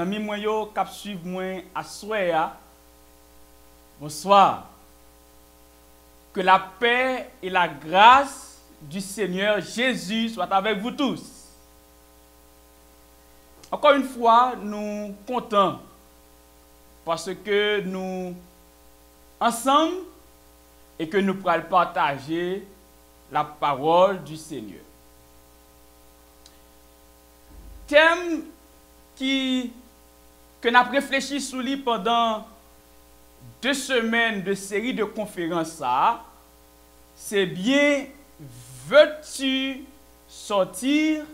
Amis moi yo k'ap suivre moi à soya. Bonsoir. Que la paix et la grâce du Seigneur Jésus soient avec vous tous. Encore une fois, nous sommes contents parce que nous ensemble et que nous pourrons partager la parole du Seigneur. Thème que nous avons réfléchi sur lui pendant 2 semaines de série de conférences, c'est bien, veux-tu sortir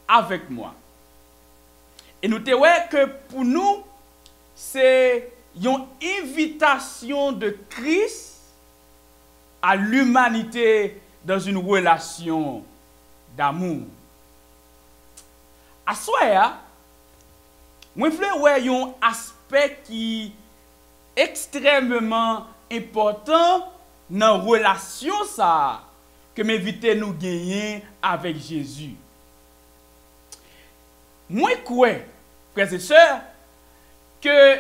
avec moi? Et nous te voyons que pour nous, c'est une invitation de Christ à l'humanité dans une relation d'amour. À soi, moi, je veux voir un aspect qui est extrêmement important dans la relation que m'invite nous gagner avec Jésus. Moi, je crois, frères et sœurs, que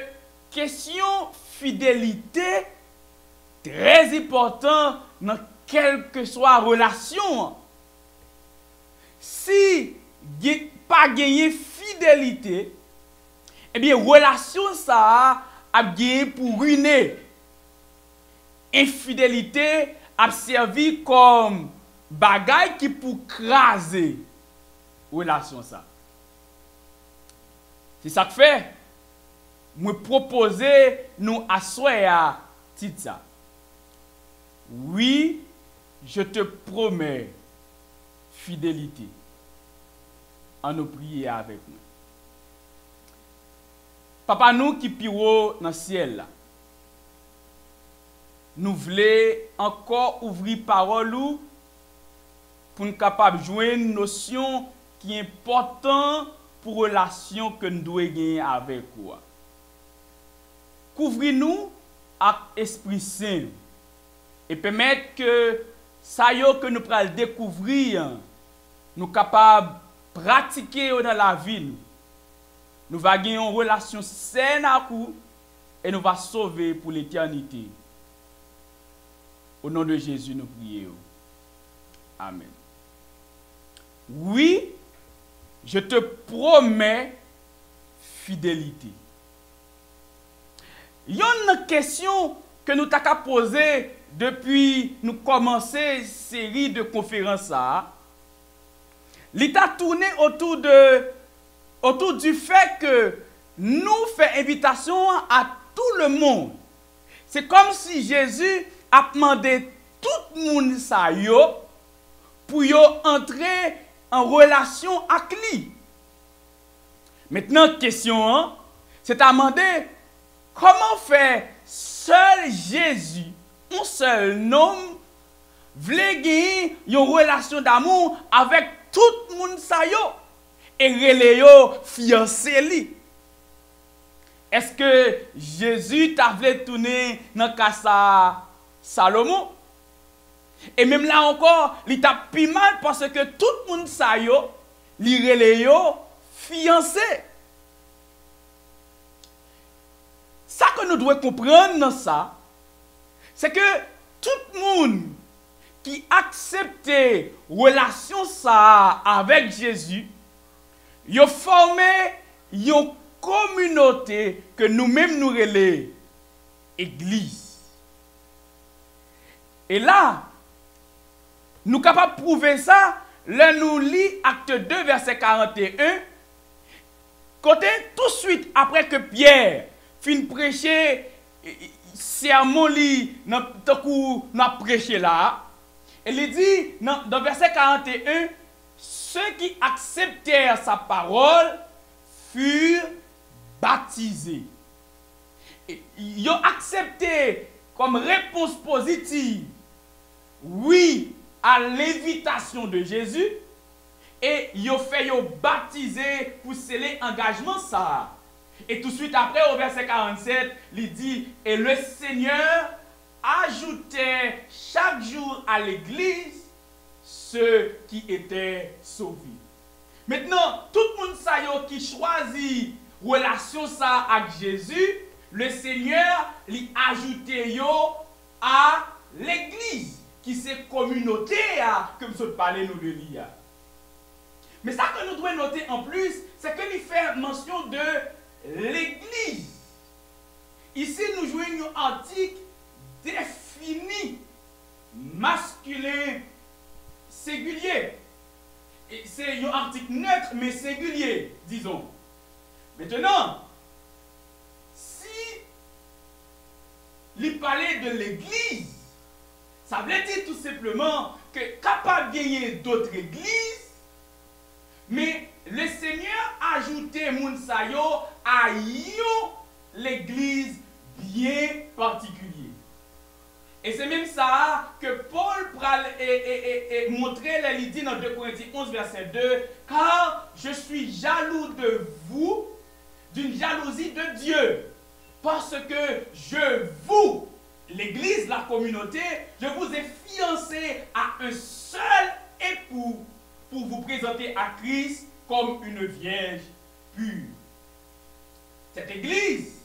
question fidélité très important dans quelle que soit la relation. Si pas gagner fidélité, eh bien, relation ça a gagné pour ruiner. Infidélité a servi comme bagaille qui pour craser relation ça. C'est ça que fait. Me proposer nous asseoir à titre ça. Oui, je te promets fidélité. En nous prier avec nous. Papa nous qui piro dans le ciel là. Nous voulons encore ouvrir parole pour nous capable de jouer une notion qui est importante pour la relation que nous devons gagner avec vous. Couvrez-nous avec l'Esprit Saint et permettre que ça y est que nous pourrons découvrir, nous capables de pratiquer dans la vie. Nous allons gagner une relation saine à vous et nous allons sauver pour l'éternité. Au nom de Jésus, nous prions. Amen. Oui, je te promets fidélité. Il y a une question que nous avons posée depuis nous commencer cette série de conférences. L'État tourné autour du fait que nous faisons invitation à tout le monde. C'est comme si Jésus a demandé tout le monde ça pour entrer en relation avec lui. Maintenant, question, c'est à demander comment faire seul Jésus, un seul homme, voulait gagner une relation d'amour avec tout le monde ça et relayer fiancé li. Est-ce que Jésus t'a voulu tourner dans le cas Salomon? Et même là encore, il t'a plus mal parce que tout le monde ça li relayer fiancé. Ça que nous devons comprendre dans ça, c'est que tout le monde qui accepte relation ça avec Jésus, il a formé une communauté que nous-mêmes nous relèvons Église. Et là, nous sommes capables de prouver ça. Là, nous lisons Acte 2, verset 41. Côté tout de suite après que Pierre fin prêcher sermon li n'a prêché là, il dit dans verset 41, ceux qui acceptèrent sa parole furent baptisés. Ils ont accepté comme réponse positive oui à l'invitation de Jésus et ils ont fait baptiser pour sceller l'engagement ça. Et tout de suite après, au verset 47, il dit, et le Seigneur ajoutait chaque jour à l'église ceux qui étaient sauvés. Maintenant, tout le monde qui choisit relation ça avec Jésus, le Seigneur lui ajouté yo à l'église, qui c'est communauté que nous parlons nous de l'IA. Mais ça que nous devons noter en plus, c'est que il fait mention de l'église. Ici, nous jouons un article défini, masculin, singulier. Et c'est un article neutre, mais singulier, disons. Maintenant, si il parlait de l'église, ça veut dire tout simplement que capable de gagner d'autres églises, mais le Seigneur a ajouté Mounsayo à l'église bien particulier. Et c'est même ça que Paul montrait, il dit dans 2 Corinthiens 11, verset 2, car je suis jaloux de vous, d'une jalousie de Dieu, parce que l'église, la communauté, je vous ai fiancé à un seul époux pour vous présenter à Christ comme une vierge pure. Cette église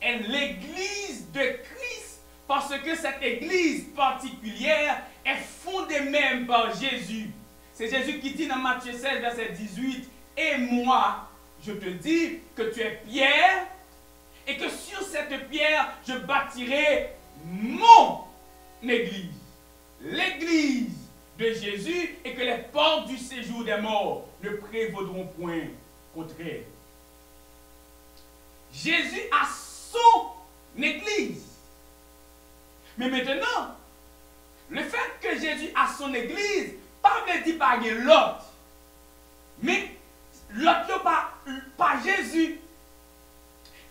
est l'église de Christ parce que cette église particulière est fondée même par Jésus. C'est Jésus qui dit dans Matthieu 16, verset 18, « Et moi, je te dis que tu es Pierre, et que sur cette pierre, je bâtirai mon église. » L'église de Jésus, et que les portes du séjour des morts ne prévaudront point contre elle. Jésus a son église. Mais maintenant, le fait que Jésus a son église, pas veut dire pas l'autre. Mais l'autre pas Jésus.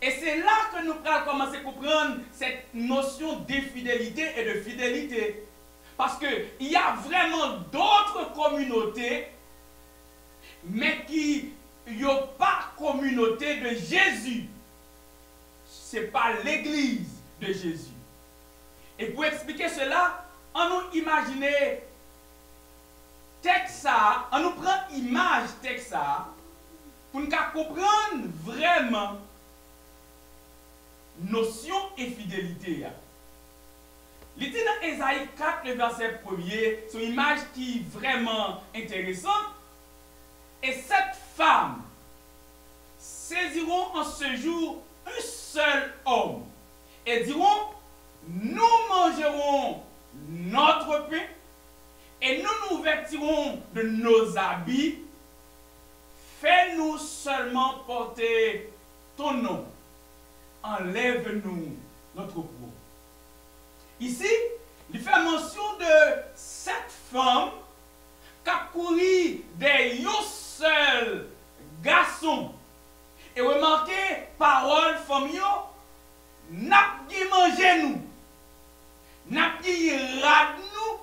Et c'est là que nous allons commencer à comprendre cette notion d'infidélité et de fidélité. Parce qu'il y a vraiment d'autres communautés, mais qui n'ont pas communauté de Jésus. Ce n'est pas l'église de Jésus. Et pour expliquer cela, on nous imagine texte ça, on nous prend image texte ça, pour nous comprendre vraiment notion et fidélité. Il dit dans Ésaïe 4, le verset 1er, c'est une image qui est vraiment intéressante. Et cette femme saisiront en ce jour un seul homme et diront, nous mangerons notre pain et nous nous vêtirons de nos habits. Fais-nous seulement porter ton nom. Enlève-nous notre peau. Ici, il fait mention de cette femme qui a couru d'un seul garçon. Et remarquez, parole femme yo, n'a pas mangé nous, n'a pas rad nous,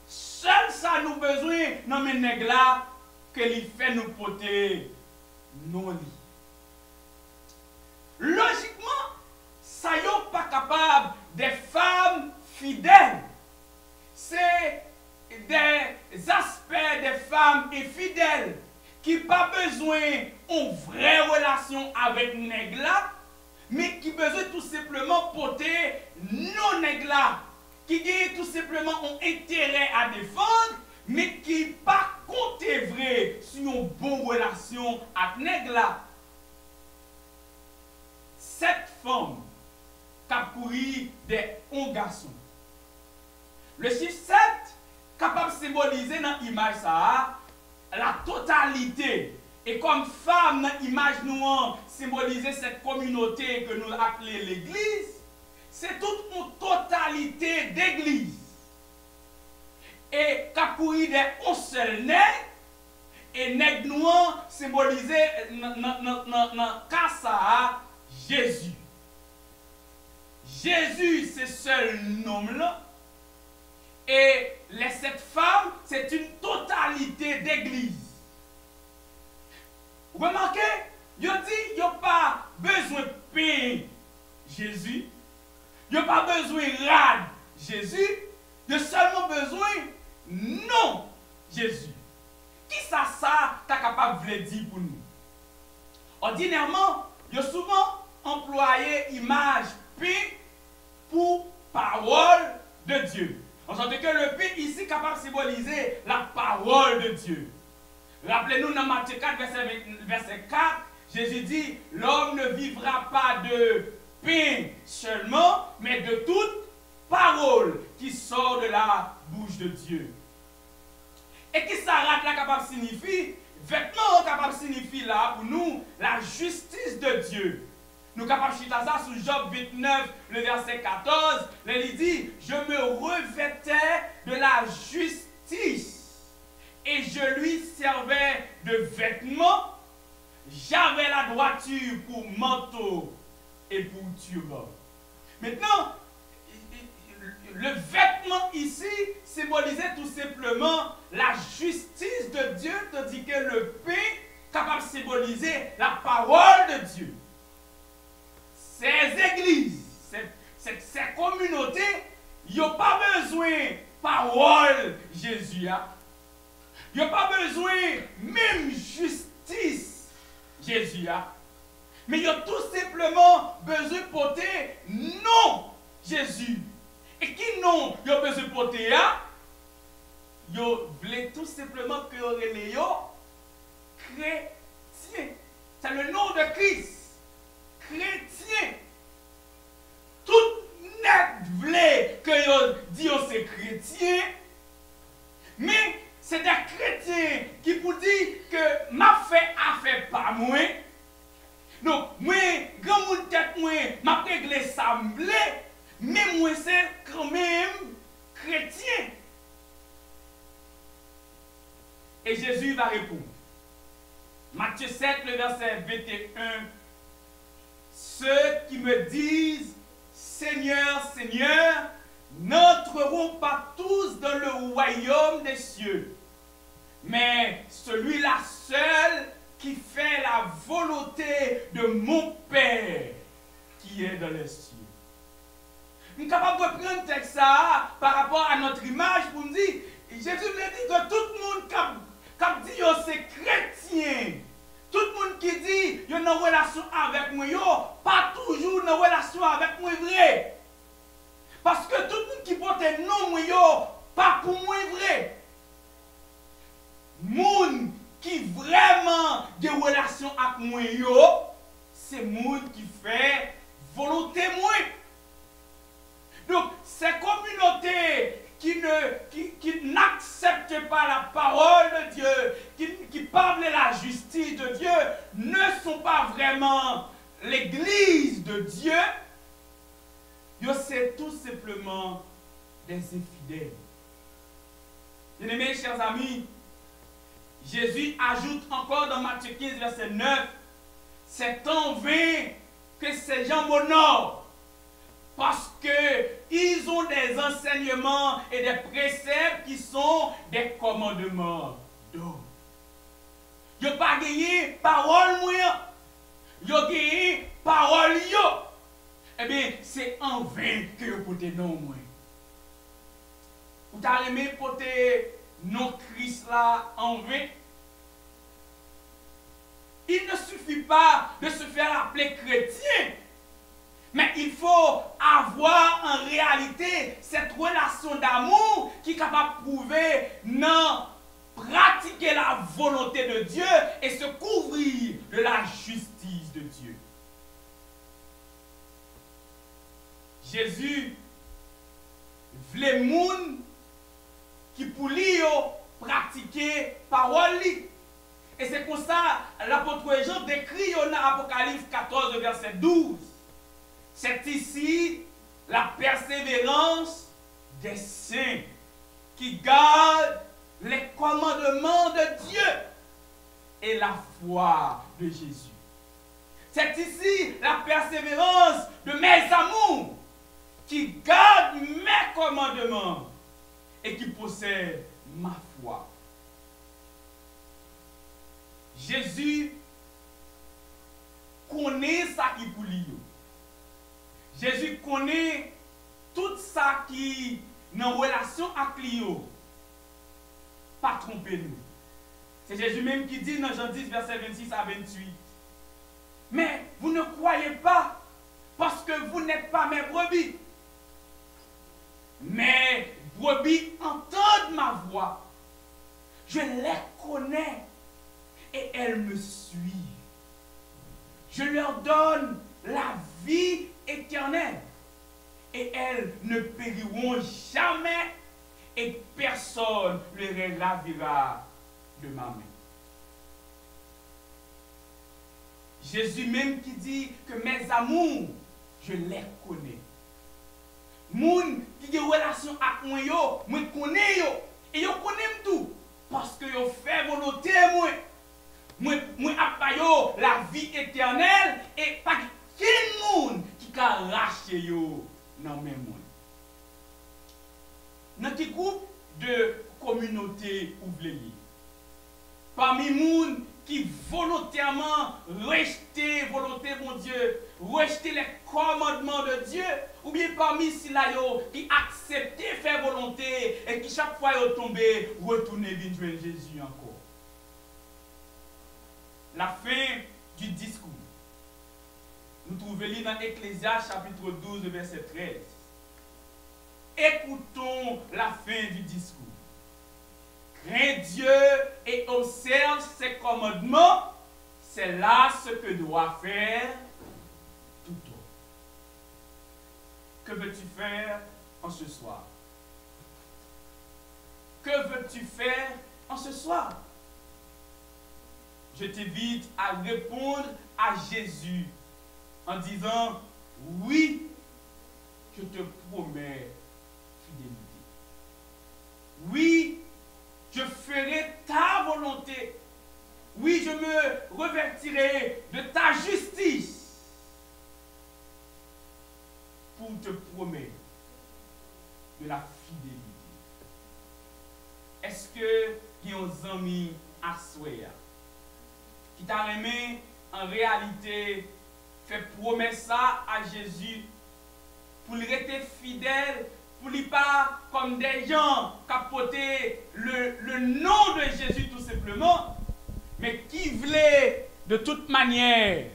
seul ça nous besoin dans mes nègres là que il fait nous porter nos lits. Logiquement, ça n'est pas capable des femmes fidèles. C'est des aspects des femmes infidèles qui n'ont pas besoin d'une vraie relation avec nègres là, mais qui besoin tout simplement porter nos nègres là, qui ont tout simplement un intérêt à défendre, mais qui n'ont pas compté vrai sur une bonne relation avec nègres là. Cette femme qui a couru des 11 garçons. Le chiffre 7 capable de symboliser dans l'image ça la totalité. Et comme femme dans l'image nous symboliser cette communauté que nous appelons l'église, c'est toute une totalité d'église. Et qui a couru des 11 seuls nègres, et nègres noirs symbolisés dans ça Jésus. Jésus, c'est seul nom-là. Et les 7 femmes, c'est une totalité d'église. Remarquez, il dit qu'il n'y a pas besoin de pain Jésus. Il n'y a pas besoin de rad Jésus. Il y a seulement besoin non Jésus. Qui ça t'es capable de dire pour nous? ordinairement, il y a souvent employé image pain pour parole de Dieu. En sorte que le pain ici est capable de symboliser la parole de Dieu. Rappelez-nous dans Matthieu 4, verset 4, Jésus dit, l'homme ne vivra pas de pain seulement, mais de toute parole qui sort de la bouche de Dieu. Et qui s'arrête là capable signifie, vêtement capable signifie là pour nous la justice de Dieu. Nous capables de ça sur Job 29, le verset 14, il dit, je me revêtais de la justice et je lui servais de vêtements. J'avais la droiture pour manteau et pour turban. Maintenant, le vêtement ici symbolisait tout simplement la justice de Dieu, tandis que le pain capable de symboliser la parole de Dieu. Ces églises, ces communautés, ils n'ont pas besoin de parole Jésus. Ils n'ont pas besoin même justice Jésus. Mais ils ont tout simplement besoin de porter non Jésus. Et qui non ils ont besoin de porter? Ils veulent tout simplement que les chrétiens. C'est le nom de Christ. Chrétien. Tout net voulait que yo dit c'est chrétien, mais c'est des chrétiens qui vous disent que m'a fait affaire pas moi. Donc moi grand monde tête moi m'a réglé ça m'blé, mais moi c'est quand même chrétien. Et Jésus va répondre. Matthieu 7 le verset 21. Ceux qui me disent Seigneur, Seigneur, n'entreront pas tous dans le royaume des cieux, mais celui-là seul qui fait la volonté de mon Père qui est dans les cieux. Je suis capable de prendre le texte ça par rapport à notre image pour me dire, Jésus me dit que tout le monde qui dit que c'est chrétien, tout le monde qui dit qu'il y a une relation avec moi, pas toujours une relation avec moi vrai. Parce que tout le monde qui porte non moi, pas pour moi vrai. Moun qui vraiment des relations avec moi, c'est moun qui fait volonté moi. Donc, ces communautés qui n'acceptent pas la parole de Dieu, qui parlent de la justice de Dieu, ne sont pas vraiment l'église de Dieu. C'est tout simplement des infidèles. Bien-aimés, chers amis, Jésus ajoute encore dans Matthieu 15, verset 9, c'est en vain que ces gens m'honorent. Parce qu'ils ont des enseignements et des préceptes qui sont des commandements d'homme. Ils n'ont pas gagné parole moi. Ils ont gagné parole yo. Eh bien, c'est en vain que vous portez non moi. Vous avez aimé porter non Christ là en vain. Il ne suffit pas de se faire appeler chrétien. Mais il faut avoir en réalité cette relation d'amour qui est capable de prouver non, pratiquer la volonté de Dieu et se couvrir de la justice de Dieu. Jésus voulait moun qui pour lui pratiquer parole. Et c'est pour ça l'apôtre Jean décrit dans Apocalypse 14 verset 12. C'est ici la persévérance des saints qui gardent les commandements de Dieu et la foi de Jésus. C'est ici la persévérance de mes amours qui gardent mes commandements et qui possèdent ma foi. Jésus connaît ça qui pour lui. Jésus connaît tout ça qui est en relation avec lui. Pas tromper nous. C'est Jésus même qui dit dans Jean 10, verset 26 à 28. Mais vous ne croyez pas parce que vous n'êtes pas mes brebis. Mes brebis entendent ma voix. Je les connais et elles me suivent. Je leur donne la vie éternelle et elles ne périront jamais et personne ne les ravira de ma main. Jésus même qui dit que mes amours, je les connais. Moun qui a une relation avec moi, moi connais yo et yo connais tout parce que yo fait volonté moi. Moi appa yo la vie éternelle et pas quel monde qui a racheté yo dans mes moi. Dans quel groupe de communauté ou vle li? Parmi moun qui volontairement rejeter volonté mon Dieu, rejeter les commandements de Dieu, ou bien parmi ceux-là qui acceptent faire volonté et qui chaque fois yo tombé retourner venir joindre Jésus encore. La fin du discours. Nous trouvons dans Ecclésiaste chapitre 12 verset 13. Écoutons la fin du discours. Crains Dieu et observe ses commandements, c'est là ce que doit faire tout homme. Que veux-tu faire en ce soir? Que veux-tu faire en ce soir? Je t'invite à répondre à Jésus en disant, oui, je te promets fidélité. Oui, je ferai ta volonté. Oui, je me revêtirai de ta justice pour te promettre de la fidélité. Est-ce que il y a un ami à souhait qui t'a aimé en réalité fait promesse ça à Jésus pour lui rester fidèle, pour lui pas comme des gens capoter le nom de Jésus tout simplement, mais qui voulait de toute manière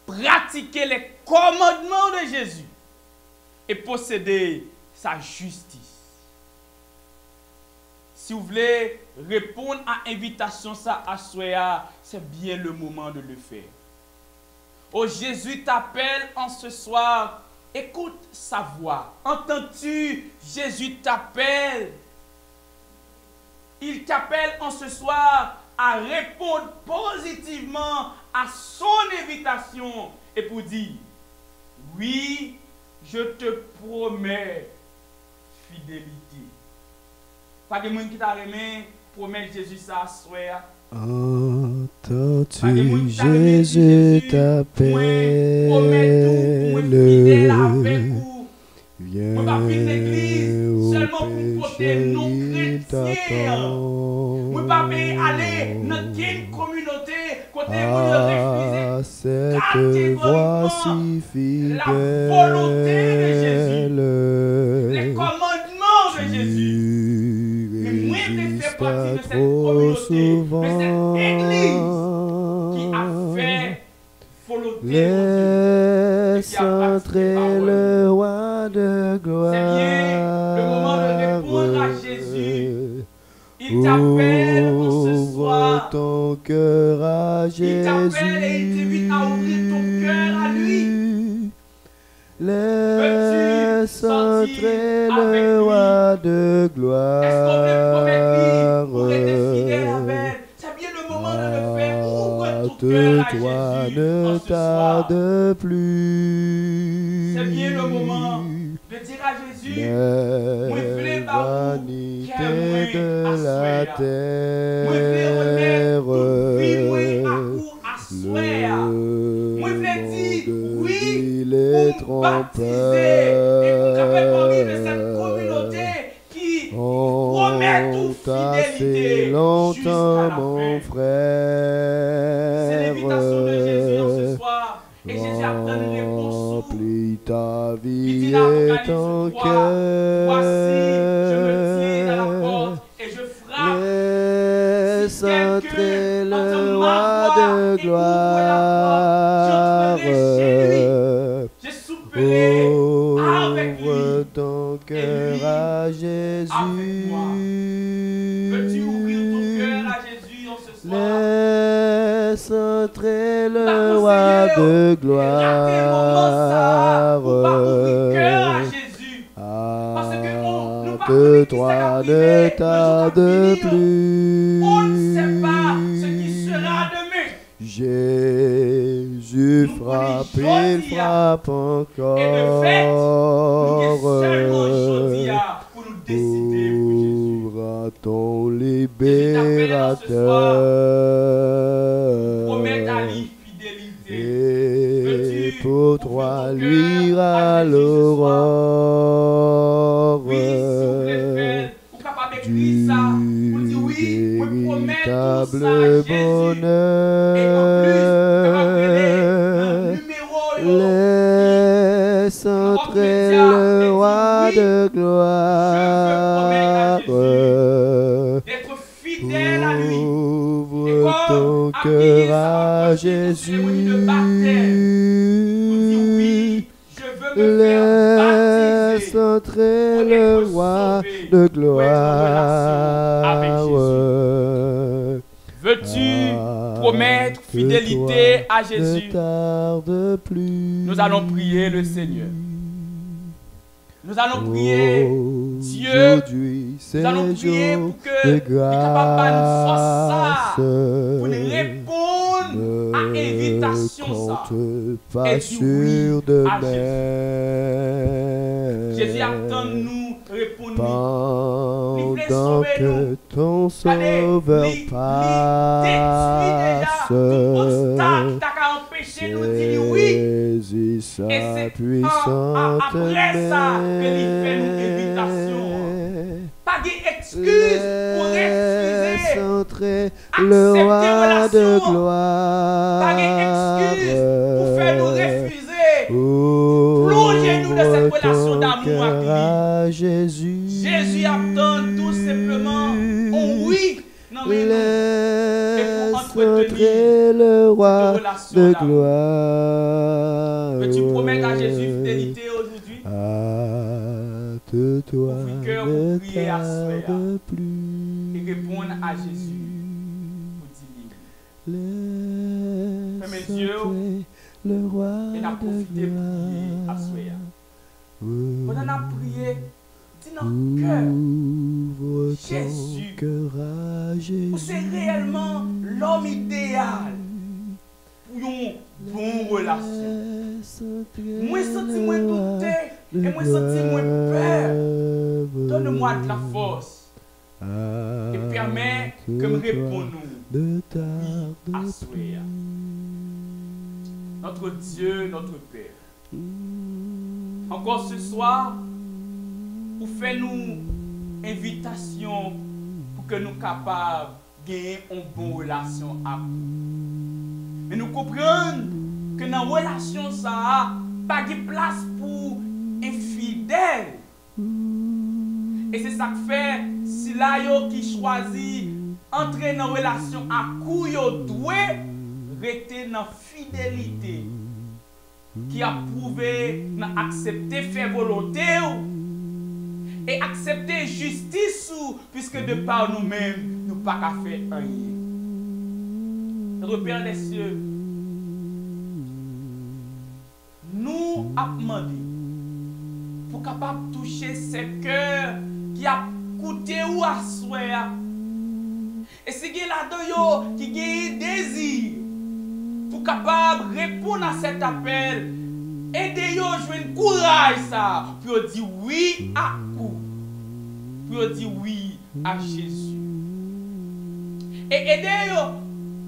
pratiquer les commandements de Jésus et posséder sa justice. Si vous voulez répondre à l'invitation ça à Soya, c'est bien le moment de le faire. Oh, Jésus t'appelle en ce soir. Écoute sa voix. Entends-tu? Jésus t'appelle. Il t'appelle en ce soir à répondre positivement à son invitation et pour dire, oui, je te promets fidélité. Pas de monde qui t'a aimé, promet Jésus ça à soi. Entends-tu, Jésus t'appelle. Viens au péché, il t'attend. Ah, cette voix si fidèle. La volonté de Jésus. Les commandements de Jésus. Trop souvent, qui a fait volonté laisse entrer le roi de gloire. C'est bien le moment de répondre à Jésus. Il t'appelle en ce soir. Ton cœur à Jésus. Il t'appelle et il t'invite à ouvrir ton cœur à lui. Laisse entrer le roi de gloire. Est-ce qu'on peut promettre pour être fidèle avec? C'est bien le moment de le faire. Ouvre ton cœur à toi Jésus ne en ce soir. tarde plus. C'est bien le moment de dire à Jésus, moi je voulais pas vanité de la terre. moi je voulais remettre toute vie à souhait. Moi je voulais dire oui pour me baptiser et pour faire partie de cette communauté qui promet toute fidélité jusqu'à la mon fin. frère. C'est l'invitation de Jésus en ce soir. Et Jésus a donné une réponse. Remplis ta Il vie dit et dans Apocalypse ton 3, cœur. voici, je me tiens à la porte et je frappe. Laisse Si quelqu'un entrer le entend ma roi voix de et gloire. Je souperai avec lui. Ouvre ton cœur à Jésus. Avec moi. Veux-tu ouvrir ton cœur à Jésus en ce soir? Laisse entrer le roi de gloire. Hâte-toi, ne tarde plus. On ne sait pas ce qui sera demain. Jésus frappe, il frappe encore. Et de fait, nous sommes seulement aujourd'hui pour nous décider pour Jésus. Ouvre ton libérateur. Promets ta fidélité. Et pour toi luira l'aurore du véritable bonheur. Laisse entrer le roi de gloire. Ouvre ton cœur à Jésus. Laisse entrer le roi de gloire. Veux-tu promettre fidélité à Jésus? Ne tarde plus. Nous allons prier le Seigneur. Nous allons prier Dieu. Nous allons prier pour que les capables de nous forcer pour nous répondre à l'invitation. Pas sûr de Jésus attend nous répondre. Pendant que ton sauveur passe, saisis sa puissante main. Pas d'excuse pour refuser. Entrer le roi de gloire. Pas d'excuse pour faire nous refuser. Plongez-nous dans cette relation d'amour avec lui. Jésus attend tout simplement un oui. Non, mais laisse entrer le roi de gloire. Veux-tu promettre à Jésus fidélité aujourd'hui? Hâte-toi, ne tarde plus. Et répondre à Jésus pour dire laisse entrer le roi de gloire. Pendant la prière, dis dans le cœur, Jésus, c'est réellement l'homme idéal pour une bonne relation. Moi, je sens moins douter et moi, je sens moins peur. Donne-moi de la force et permets que me répondons à souhait. Notre Dieu, notre Père. Encore ce soir, pour faire nous invitation pour que nous soyons capables de gagner une bonne relation avec vous. Mais nous comprenons que dans la relation, ça n'a pas de place pour infidèles. Et c'est ça que fait, si là qui choisit entrer dans la relation avec vous, doit rester dans la fidélité. Qui a prouvé d'accepter faire volonté et accepter justice puisque de par nous-mêmes, nous pas qu'à faire rien. Notre Père des cieux, nous avons demandé pour capable toucher ces cœurs qui a coûté ou à souhait. Et si il y a là-dedans qui a désir pour capable répondre à cet appel, aidez-vous à jouer un courage ça, pour dire oui à vous, pour dire oui à Jésus. Et aidez-vous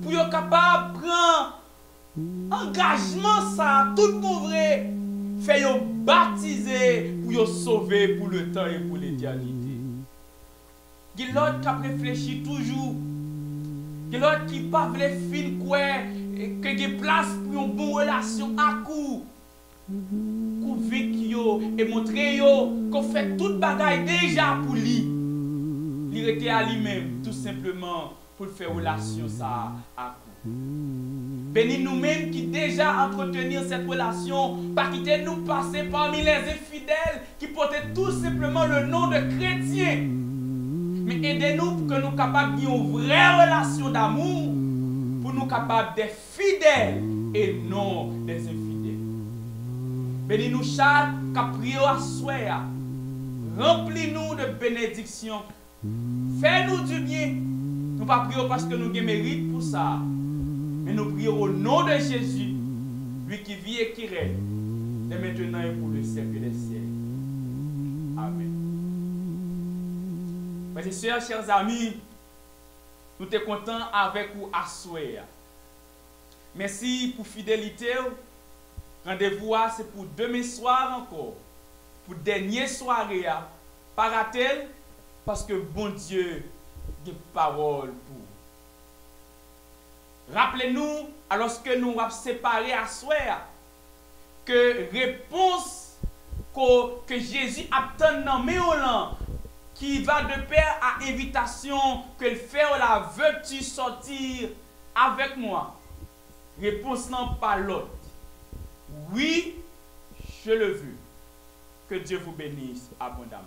pour être capable de prendre engagement ça, tout le monde vrai, faire baptiser pour vous sauver pour le temps et pour l'éternité. Il y a l'autre qui a réfléchi toujours, il y a l'autre qui n'a pas fin quoi. Que y place pour une bonne relation à coup. Convaincre et montrer qu'on fait toute bagaille déjà pour lui. Il était à lui-même, tout simplement, pour faire relation ça à coup. Bénis nous-mêmes qui déjà entretenir cette relation, pas quitter nous passer parmi les infidèles qui portaient tout simplement le nom de chrétiens. Mais aidez-nous pour que nous capables d'une vraie relation d'amour, pour nous capables d'être fidèles et non des infidèles. Bénis-nous chaque caprio à souhait. Remplis-nous de bénédictions. Fais-nous du bien. Nous ne prions pas parce que nous avons mérite pour ça. Mais nous prions au nom de Jésus, lui qui vit et qui règne, et maintenant et pour le siècle des siècles. Amen. Mes sœurs, chers amis, nous sommes contents avec vous à souhait. Merci pour fidélité. Rendez-vous, c'est pour demain soir encore. Pour dernière soirée. Pas rater, parce que bon Dieu a des paroles pour. Rappelez-nous, alors que nous avons séparé à souhait, que réponse que Jésus attend dans Méolan, qui va de pair à invitation que le fait la veux-tu sortir avec moi? Réponse non pas l'autre. Oui, je le veux. Que Dieu vous bénisse abondamment.